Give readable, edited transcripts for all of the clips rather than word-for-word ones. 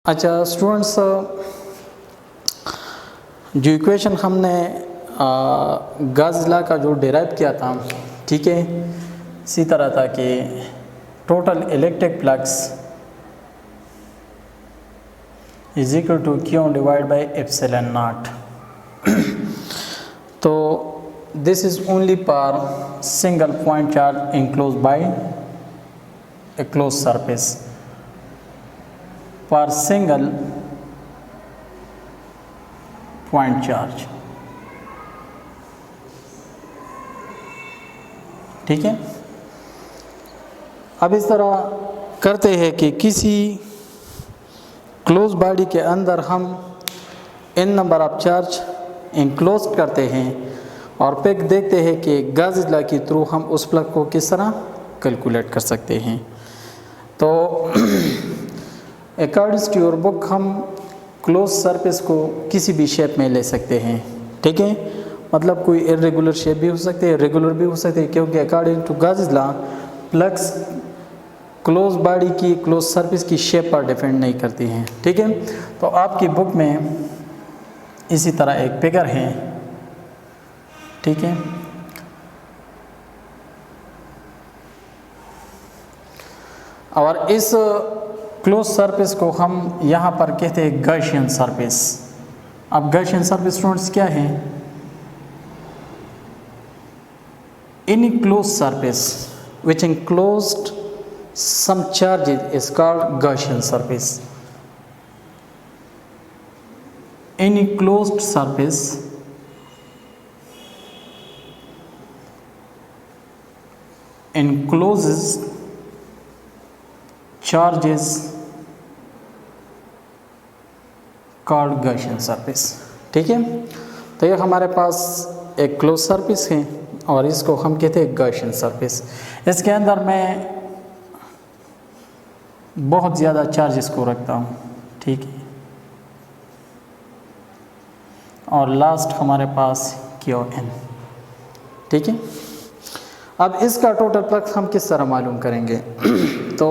अच्छा स्टूडेंट्स, जो इक्वेशन हमने गाज़ लॉ का जो डिराइव किया था, ठीक है, इसी तरह था कि total electric flux is equal to Q divide by epsilon naught. तो this is only for single point charge enclosed by a closed surface. For single point charge, ठीक है। अब इस तरह करते हैं कि किसी क्लोज बॉडी के अंदर हम n number of charge enclose करते हैं और फिर देखते हैं कि गाज़ लॉ के थ्रू हम उस फ्लक्स को किस तरह कैलकुलेट कर सकते हैं। तो अकॉर्डिंग टू योर बुक हम क्लोज सरफेस को किसी भी शेप में ले सकते हैं, ठीक है। मतलब कोई इरेगुलर शेप भी हो सकती है, रेगुलर भी हो सकती है, क्योंकि according to Gauss law flux close body की क्लोज सरफेस की शेप पर डिपेंड नहीं करती हैं, ठीक है। तो आपकी बुक में इसी तरह एक फिगर है, ठीक है। और इस क्लोज सरफेस को हम यहाँ पर कहते हैं गॉसियन सरफेस। अब गॉसियन सरफेस स्टूडेंट्स क्या है? Any close surface which enclosed some charges is called Gaussian surface. Any closed surface encloses charges called Gaussian surface, ठीक है। तो ये हमारे पास एक क्लोज सरफेस है और इसको हम कहते हैं गॉसियन सरफेस। इसके अंदर मैं बहुत ज़्यादा चार्जेस को रखता हूँ, ठीक है। और लास्ट हमारे पास QN, ठीक है। अब इसका टोटल फ्लक्स हम किस तरह मालूम करेंगे? तो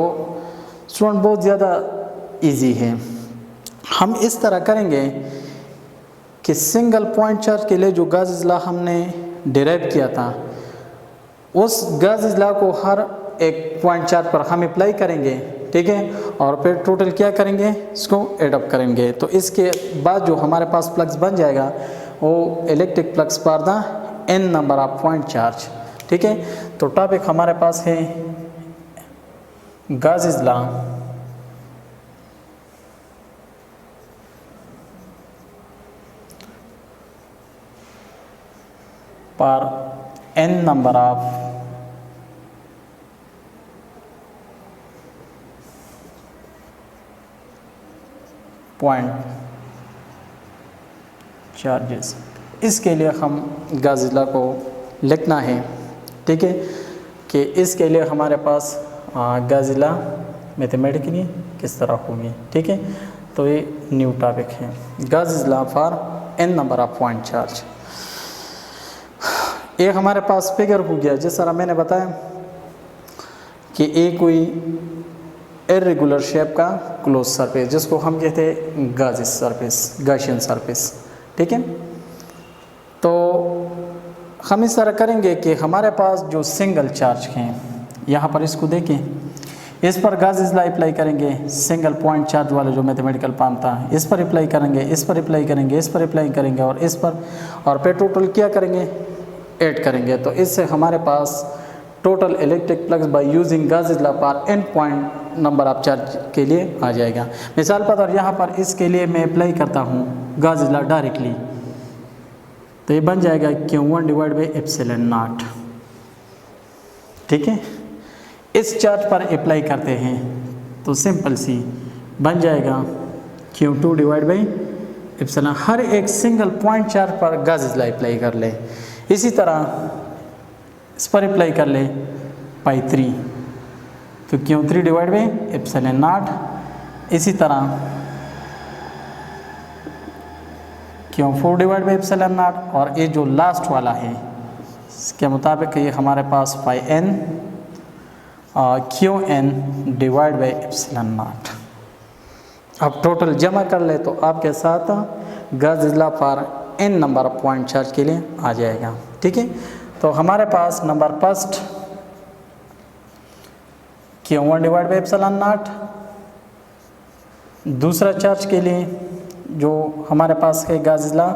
स्टूडेंट बहुत ज़्यादा इजी है। हम इस तरह करेंगे कि सिंगल पॉइंट चार्ज के लिए जो गाज़ लॉ हमने डिराइव किया था, उस गाज़ लॉ को हर एक पॉइंट चार्ज पर हम अप्लाई करेंगे, ठीक है। और फिर टोटल क्या करेंगे, इसको एड अप करेंगे। तो इसके बाद जो हमारे पास फ्लक्स बन जाएगा वो इलेक्ट्रिक फ्लक्स पर the n number of point charge, ठीक है। तो टॉपिक हमारे पास है गाज़ लॉ पर n number of point charges. इसके लिए हम गाज़ लॉ को लिखना है, ठीक है, कि इसके लिए हमारे पास गाज़ लॉ मैथमेटिकली किस तरह होगी, ठीक है। तो ये न्यू टॉपिक है, gauze law for n number of point charge. ये हमारे पास फिगर हो गया, जिस तरह मैंने बताया कि एक कोई इरेगुलर शेप का क्लोज सरफेस जिसको हम कहते हैं गाज़ सरफेस, गॉसियन सरफेस, ठीक है। तो हम इस तरह करेंगे कि हमारे पास जो सिंगल चार्ज हैं, यहाँ पर इसको देखें, इस पर गाज़ लॉ अप्लाई करेंगे, सिंगल पॉइंट चार्ज वाला जो मैथमेटिकल फॉर्म था, इस पर अप्लाई करेंगे, इस पर अप्लाई करेंगे, इस पर अप्लाई करेंगे और इस पर, और फिर टोटल क्या करेंगे, ऐड करेंगे। तो इससे हमारे पास total electric flux by using Gauss law पर n point number of charge के लिए आ जाएगा। मिसाल पर और यहाँ पर इसके लिए मैं अप्लाई करता हूँ गाज़ लॉ डायरेक्टली, तो ये बन जाएगा Q1 divide by epsilon not, ठीक है। इस चार्ज पर अप्लाई करते हैं तो सिंपल सी बन जाएगा Q2 डिवाइड बाई एप्सिलॉन। हर एक सिंगल पॉइंट चार्ज पर गाज़ लॉ अप्लाई कर ले। इसी तरह इस पर अप्लाई कर ले π3, तो Q3 divide by epsilon not. इसी तरह Q4 divide by epsilon naught. और ये जो लास्ट वाला है इसके मुताबिक ये हमारे पास πn Qn divide by epsilon naught. अब टोटल जमा कर ले तो आपके साथ Gauss law for n number of point charge के लिए आ जाएगा। ठीक है, तो हमारे पास number first Q1 divide by epsilon naught, दूसरा चार्ज के लिए जो हमारे पास है गॉस लॉ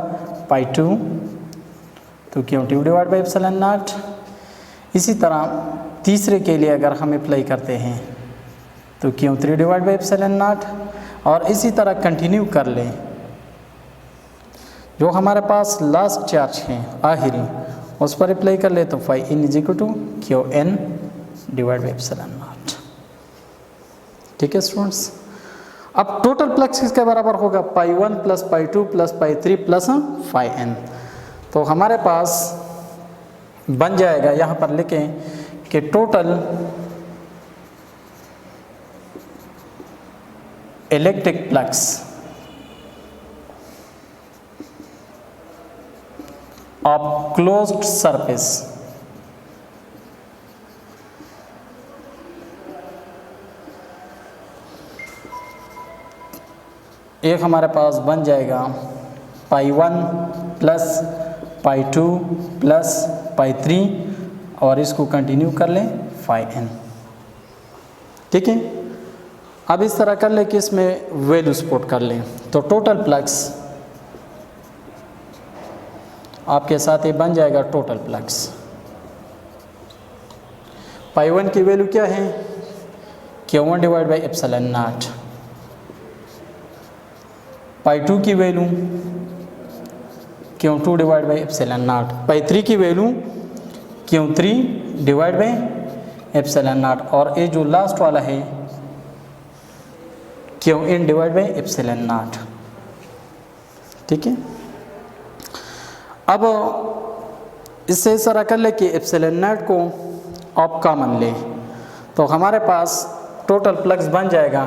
पाई 2 तो Q2 divide by epsilon not. इसी तरह तीसरे के लिए अगर हम अप्लाई करते हैं तो Q3 divide by epsilon naught, और इसी तरह कंटिन्यू कर लें। जो हमारे पास लास्ट चार्ज है आखिरी उस पर अप्लाई कर ले तो phi in is equal to Qn divide by epsilon not. ठीक है स्टूडेंट्स, अब टोटल फ्लक्स किसके बराबर होगा? Phi 1 plus phi 2 plus phi 3 plus phi n। तो हमारे पास बन जाएगा, यहाँ पर लिखें कि total electric flux of closed surface एक हमारे पास बन जाएगा पाई 1 प्लस पाई 2 प्लस पाई 3 और इसको कंटिन्यू कर लें फाई n। ठीक है, अब इस तरह कर ले कि इसमें वैल्यू सपोर्ट कर लें तो टोटल फ्लक्स आपके साथ ये बन जाएगा टोटल फ्लक्स। पाई 1 की वैल्यू क्या है? Q1 divide by epsilon naught. Pi 2 की value Q2 divide by epsilon naught. Pi 3 की value Q3 divide by epsilon naught, और ये जो लास्ट वाला है Qn divide by epsilon not. ठीक है, अब इससे इस तरह कर ले कि एप्सिलॉन नॉट को आप कॉमन ले तो हमारे पास टोटल फ्लक्स बन जाएगा।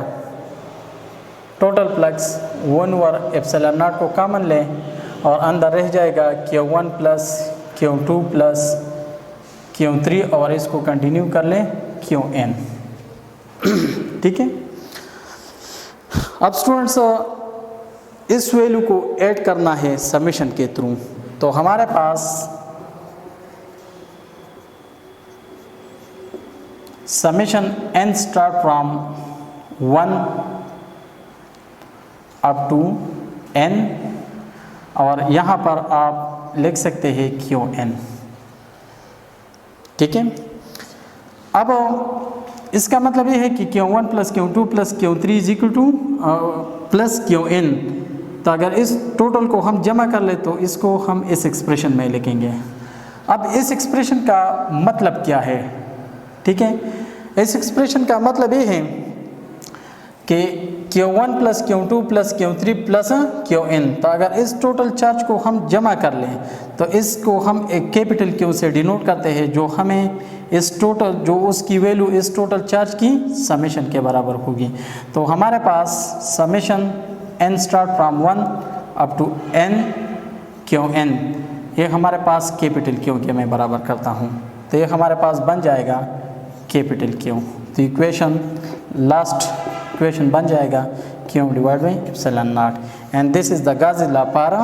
Total flux 1 over epsilon not को कॉमन ले और अंदर रह जाएगा Q1 plus Q2 plus Q3 और इसको कंटिन्यू कर लें Qn। ठीक है, अब स्टूडेंट्स इस वैल्यू को ऐड करना है समेशन के थ्रू। तो हमारे पास summation n start from 1 up to n, और यहाँ पर आप लिख सकते हैं Qn। ठीक है, अब इसका मतलब ये है कि Q1 plus Q2 plus Q3 is equal two plus Qn। तो अगर इस टोटल को हम जमा कर ले तो इसको हम इस एक्सप्रेशन में लिखेंगे। अब इस एक्सप्रेशन का मतलब क्या है? ठीक है, इस एक्सप्रेशन का मतलब ये है कि Q1 plus Q2 plus Q3 plus Qn। तो अगर इस टोटल चार्ज को हम जमा कर लें तो इसको हम एक कैपिटल Q से डिनोट करते हैं, जो हमें इस टोटल जो उसकी वैल्यू इस टोटल चार्ज की समेशन के बराबर होगी। तो हमारे पास summation n start from 1 up to n Qn, ये हमारे पास कैपिटल Q के मैं बराबर करता हूँ तो ये हमारे पास बन जाएगा कैपिटल Q। तो इक्वेशन लास्ट इक्वेशन बन जाएगा Q divide by epsilon not, and this is the Gauss law for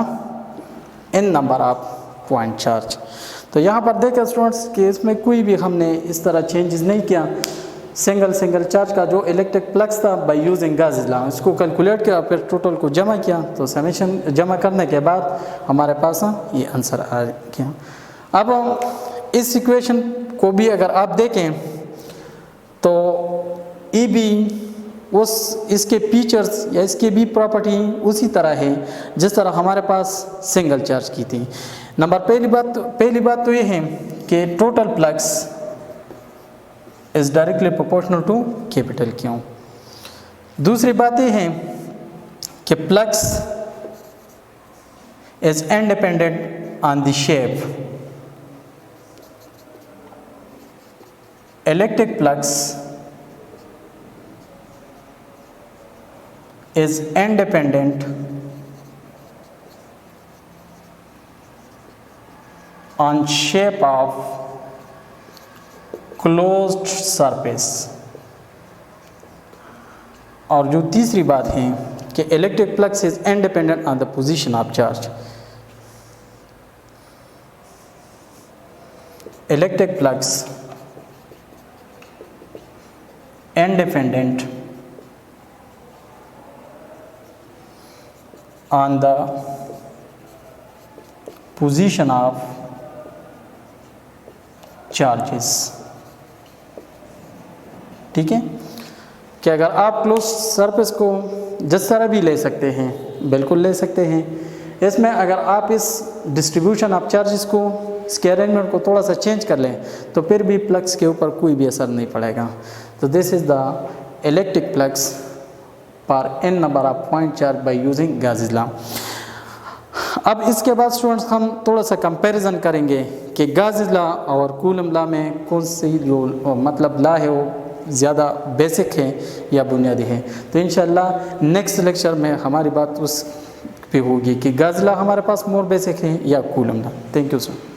n number of point charge. तो यहाँ पर देखें स्टूडेंट्स कि इसमें कोई भी हमने इस तरह चेंजेस नहीं किया। सिंगल चार्ज का जो इलेक्ट्रिक फ्लक्स था बाय यूजिंग गॉस लॉ इसको कैलकुलेट किया, फिर टोटल को जमा किया, तो समेशन जमा करने के बाद हमारे पास ये आंसर आ गया। अब इस इक्वेशन को भी अगर आप देखें तो ई बी उस इसके फीचर्स या इसके भी प्रॉपर्टी उसी तरह है जिस तरह हमारे पास सिंगल चार्ज की थी। नंबर पहली बात तो ये है कि total flux is directly proportional to capital Q। दूसरी बात ये है कि flux is independent on the shape. Electric flux is independent on shape of closed surface। और जो तीसरी बात है कि electric flux is independent on the position of charge. Electric flux independent on the position of charges। ठीक है, कि अगर आप क्लोज सरफेस को जिस तरह भी ले सकते हैं, बिल्कुल ले सकते हैं, इसमें अगर आप इस डिस्ट्रीब्यूशन ऑफ चार्जेस को, इसके अरेंजमेंट को थोड़ा सा चेंज कर लें तो फिर भी फ्लक्स के ऊपर कोई भी असर नहीं पड़ेगा। तो this is the electric flux पर n number of point charge by using Gauss law. अब इसके बाद स्टूडेंट्स हम थोड़ा सा कंपैरिजन करेंगे कि गाउस लॉ और कूलम लॉ में कौन सी जो मतलब लॉ है वो ज़्यादा बेसिक है या बुनियादी है। तो इंशाल्लाह नेक्स्ट लेक्चर में हमारी बात उस पे होगी कि गाउस लॉ हमारे पास मोर बेसिक है या coulomb law. Thank you sir.